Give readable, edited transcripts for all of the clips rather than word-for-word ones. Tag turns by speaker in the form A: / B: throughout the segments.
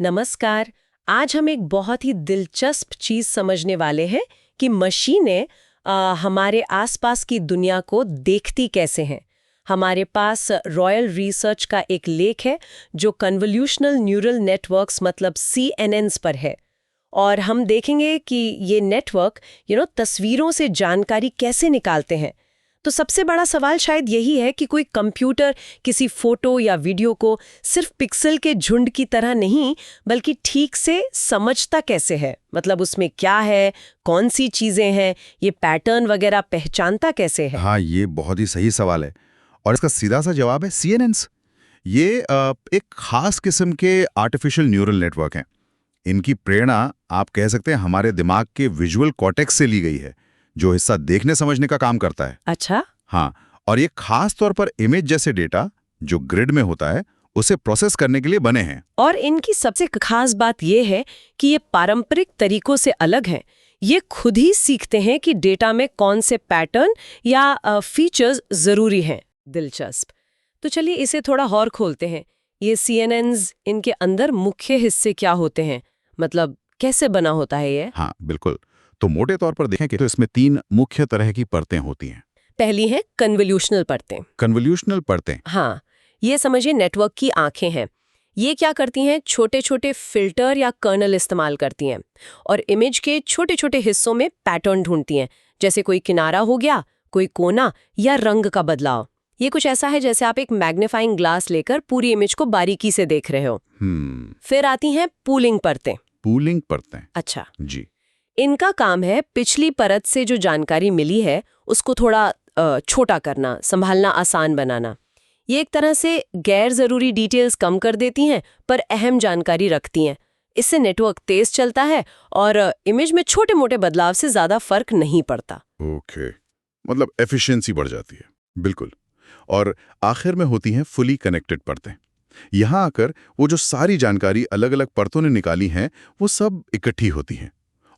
A: नमस्कार। आज हम एक बहुत ही दिलचस्प चीज समझने वाले हैं कि मशीनें हमारे आसपास की दुनिया को देखती कैसे हैं। हमारे पास रॉयल रिसर्च का एक लेख है जो कन्वोल्यूशनल न्यूरल नेटवर्क्स मतलब CNNs पर है। और हम देखेंगे कि ये नेटवर्क तस्वीरों से जानकारी कैसे निकालते हैं। तो सबसे बड़ा सवाल शायद यही है कि कोई कंप्यूटर किसी फोटो या वीडियो को सिर्फ पिक्सल के झुंड की तरह नहीं बल्कि ठीक से समझता कैसे है। मतलब उसमें क्या है, कौन सी चीजें हैं, ये पैटर्न वगैरह पहचानता कैसे है।
B: हाँ, ये बहुत ही सही सवाल है और इसका सीधा सा जवाब है CNNs। ये एक खास किस्म के आर्टिफिशियल न्यूरल नेटवर्क हैं। इनकी प्रेरणा आप कह सकते हैं हमारे दिमाग के विजुअल कॉर्टेक्स से ली गई है, जो हिस्सा देखने समझने का काम करता है।
A: अच्छा।
B: हाँ, और ये खास तौर पर इमेज जैसे डेटा जो ग्रिड में होता है उसे प्रोसेस करने के लिए बने हैं।
A: और इनकी सबसे खास बात यह है कि ये पारंपरिक तरीकों से अलग हैं। ये खुद ही सीखते हैं कि डेटा में कौन से पैटर्न या फीचर्स जरूरी हैं। दिलचस्प। तो चलिए इसे थोड़ा और खोलते हैं। ये CNNs, इनके अंदर मुख्य हिस्से क्या होते हैं, मतलब कैसे बना होता है ये।
B: हाँ, बिल्कुल। तो मोटे तौर पर देखें कि तो इसमें 3 मुख्य तरह की परतें होती हैं।
A: पहली है कन्वोल्यूशनल परतें।
B: कन्वोल्यूशनल परतें।
A: हाँ, ये समझिए नेटवर्क की आंखें हैं। ये क्या करती हैं, छोटे छोटे फिल्टर या कर्नल इस्तेमाल करती हैं और इमेज के छोटे छोटे हिस्सों में पैटर्न ढूंढती हैं, जैसे कोई किनारा हो गया, कोई कोना या रंग का बदलाव। ये कुछ ऐसा है जैसे आप एक मैग्नीफाइंग ग्लास लेकर पूरी इमेज को बारीकी से देख रहे हो। फिर आती हैं पूलिंग परतें।
B: पूलिंग परतें।
A: अच्छा
B: जी।
A: इनका काम है पिछली परत से जो जानकारी मिली है उसको थोड़ा छोटा करना, संभालना आसान बनाना। ये एक तरह से गैर जरूरी डिटेल्स कम कर देती हैं पर अहम जानकारी रखती हैं। इससे नेटवर्क तेज चलता है और इमेज में छोटे मोटे बदलाव से ज्यादा फर्क नहीं पड़ता।
B: ओके, मतलब एफिशिएंसी बढ़ जाती है। बिल्कुल। और आखिर में होती हैं फुली कनेक्टेड परतें। यहाँ आकर वो जो सारी जानकारी अलग अलग परतों ने निकाली हैं वो सब इकट्ठी होती हैं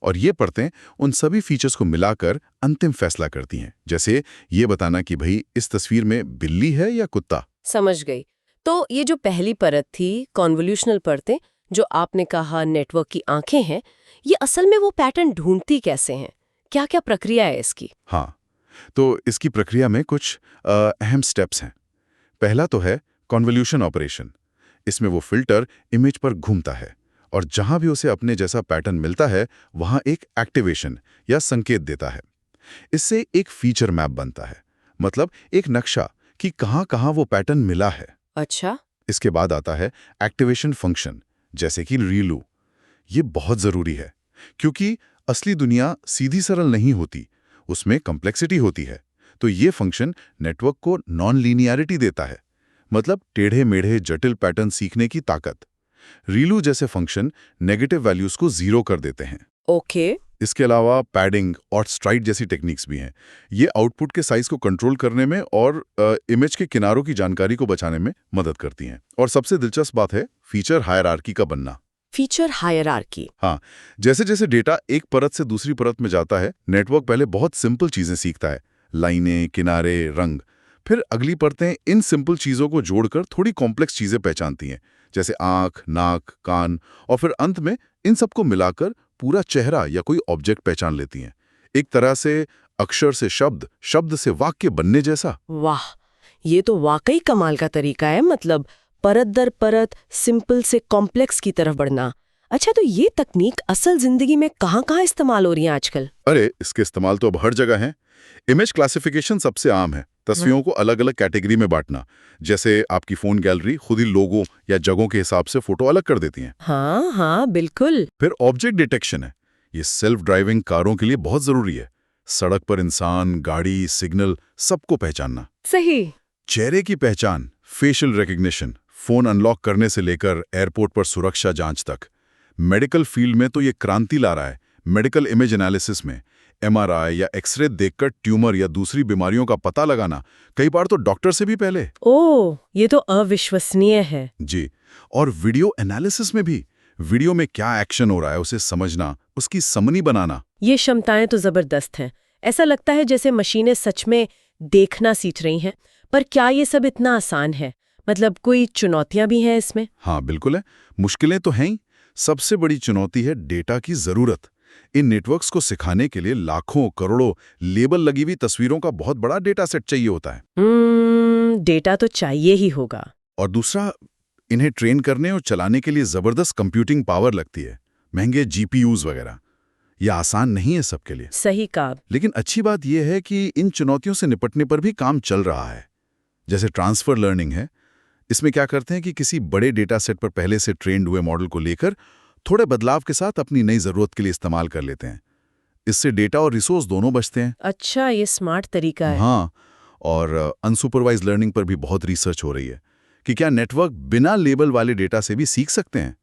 B: और ये परतें उन सभी फीचर्स को मिलाकर अंतिम फैसला करती हैं, जैसे ये बताना कि भाई इस तस्वीर में बिल्ली है या कुत्ता।
A: समझ गई। तो ये जो पहली परत थी, कॉन्वोल्यूशनल परतें, जो आपने कहा नेटवर्क की आंखें हैं, ये असल में वो पैटर्न ढूंढती कैसे हैं? क्या क्या प्रक्रिया है इसकी?
B: हाँ, तो इसकी प्रक्रिया में कुछ अहम स्टेप्स हैं। पहला तो है कन्वोल्यूशन ऑपरेशन। इसमें वो फिल्टर इमेज पर घूमता है और जहां भी उसे अपने जैसा पैटर्न मिलता है वहां एक एक्टिवेशन या संकेत देता है। इससे एक फीचर मैप बनता है, मतलब एक नक्शा कि कहां कहां वो पैटर्न मिला है।
A: अच्छा।
B: इसके बाद आता है एक्टिवेशन फंक्शन, जैसे कि रीलू। ये बहुत जरूरी है क्योंकि असली दुनिया सीधी सरल नहीं होती, उसमें कॉम्प्लेक्सिटी होती है। तो ये फंक्शन नेटवर्क को नॉन लीनियरिटी देता है, मतलब टेढ़े मेढ़े जटिल पैटर्न सीखने की ताकत। रीलू जैसे फंक्शन नेगेटिव वैल्यूज को 0 कर देते हैं।
A: ओके।
B: इसके अलावा पैडिंग और स्ट्राइड जैसी टेक्निक्स भी हैं। ये आउटपुट के साइज को कंट्रोल करने में और इमेज के किनारों की जानकारी को बचाने में मदद करती हैं। और सबसे दिलचस्प बात है फीचर हायरार्की का बनना।
A: Feature hierarchy.
B: हाँ, जैसे जैसे डेटा एक परत से दूसरी परत में जाता है, नेटवर्क पहले बहुत सिंपल चीजें सीखता है, लाइनें, किनारे, रंग। फिर अगली परतें इन सिंपल चीजों को जोड़कर थोड़ी कॉम्प्लेक्स चीजें पहचानती हैं, जैसे आंख, नाक, कान, और फिर अंत में इन सबको मिलाकर पूरा चेहरा या कोई ऑब्जेक्ट पहचान लेती हैं। एक तरह से अक्षर से शब्द, शब्द से वाक्य बनने जैसा।
A: वाह, ये तो वाकई कमाल का तरीका है। मतलब परत दर परत सिंपल से कॉम्प्लेक्स की तरफ बढ़ना। अच्छा, तो ये तकनीक असल जिंदगी में कहाँ-कहाँ इस्तेमाल हो रही है आजकल?
B: अरे, इसके इस्तेमाल तो अब हर जगह है। इमेज क्लासिफिकेशन सबसे आम है। तस्वीरों को अलग अलग कैटेगरी में बांटना, जैसे आपकी फोन गैलरी खुद ही लोगों या जगहों के हिसाब से फोटो अलग कर देती हैं।
A: हाँ हाँ, बिल्कुल।
B: फिर ऑब्जेक्ट डिटेक्शन है। ये सेल्फ ड्राइविंग कारों के लिए बहुत जरूरी है। सड़क पर इंसान, गाड़ी, सिग्नल सबको पहचानना।
A: सही।
B: चेहरे की पहचान, फेशियल रिकग्निशन, फोन अनलॉक करने से लेकर एयरपोर्ट पर सुरक्षा जांच तक। मेडिकल फील्ड में तो ये क्रांति ला रहा है। मेडिकल इमेज एनालिसिस में MRI या एक्सरे देखकर ट्यूमर या दूसरी बीमारियों का पता लगाना, कई बार तो डॉक्टर से भी पहले।
A: ओह, ये तो अविश्वसनीय है।
B: जी। और वीडियो एनालिसिस में भी वीडियो में क्या एक्शन हो रहा है उसे समझना, उसकी समरी बनाना।
A: ये क्षमताएं तो जबरदस्त हैं। ऐसा लगता है जैसे मशीनें सच में देखना सीख रही हैं। पर क्या ये सब इतना आसान है? मतलब कोई चुनौतियां भी हैं इसमें?
B: हाँ, बिल्कुल है। मुश्किलें तो हैं ही, सबसे बड़ी चुनौती है डेटा की जरूरत। इन नेटवर्क्स को सिखाने के लिए लाखों करोड़ों लेबल लगी हुई तस्वीरों का बहुत बड़ा डेटा सेट चाहिए होता है।
A: डेटा तो चाहिए ही होगा।
B: और दूसरा, इन्हें ट्रेन करने और चलाने के लिए जबरदस्त कंप्यूटिंग पावर लगती है, महंगे जीपीयूज वगैरह। यह आसान नहीं है सबके लिए।
A: सही कहा।
B: लेकिन अच्छी बात यह है कि इन चुनौतियों से निपटने पर भी काम चल रहा है। जैसे ट्रांसफर लर्निंग है, इसमें क्या करते हैं कि किसी बड़े डेटा सेट पर पहले से ट्रेंड हुए मॉडल को लेकर थोड़े बदलाव के साथ अपनी नई जरूरत के लिए इस्तेमाल कर लेते हैं। इससे डेटा और रिसोर्स दोनों बचते हैं।
A: अच्छा, ये स्मार्ट तरीका है।
B: हाँ, और अनसुपरवाइज लर्निंग पर भी बहुत रिसर्च हो रही है कि क्या नेटवर्क बिना लेबल वाले डेटा से भी सीख सकते हैं।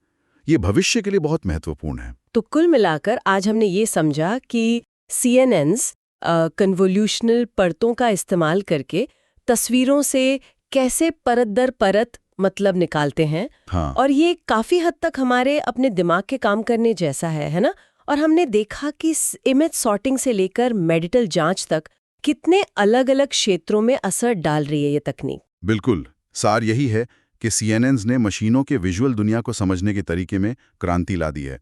B: ये भविष्य के लिए बहुत महत्वपूर्ण है।
A: तो कुल मिलाकर आज हमने ये समझा कि CNNs कन्वोल्यूशनल परतों का इस्तेमाल करके तस्वीरों से कैसे परत दर परत मतलब निकालते हैं।
B: हाँ।
A: और ये काफी हद तक हमारे अपने दिमाग के काम करने जैसा है ना। और हमने देखा कि इमेज सॉर्टिंग से लेकर मेडिकल जांच तक कितने अलग अलग क्षेत्रों में असर डाल रही है ये तकनीक।
B: बिल्कुल, सार यही है कि CNNs ने मशीनों के विजुअल दुनिया को समझने के तरीके में क्रांति ला दी है।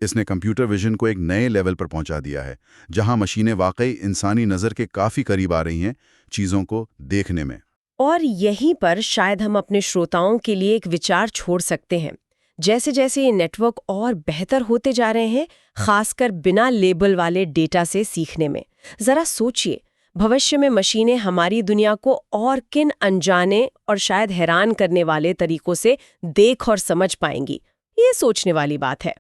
B: इसने कंप्यूटर विजन को एक नए लेवल पर पहुंचा दिया है, जहां मशीनें वाकई इंसानी नज़र के काफ़ी करीब आ रही हैं चीज़ों को देखने में।
A: और यहीं पर शायद हम अपने श्रोताओं के लिए एक विचार छोड़ सकते हैं। जैसे जैसे ये नेटवर्क और बेहतर होते जा रहे हैं, खासकर बिना लेबल वाले डेटा से सीखने में, जरा सोचिए भविष्य में मशीनें हमारी दुनिया को और किन अनजाने और शायद हैरान करने वाले तरीकों से देख और समझ पाएंगी। ये सोचने वाली बात है।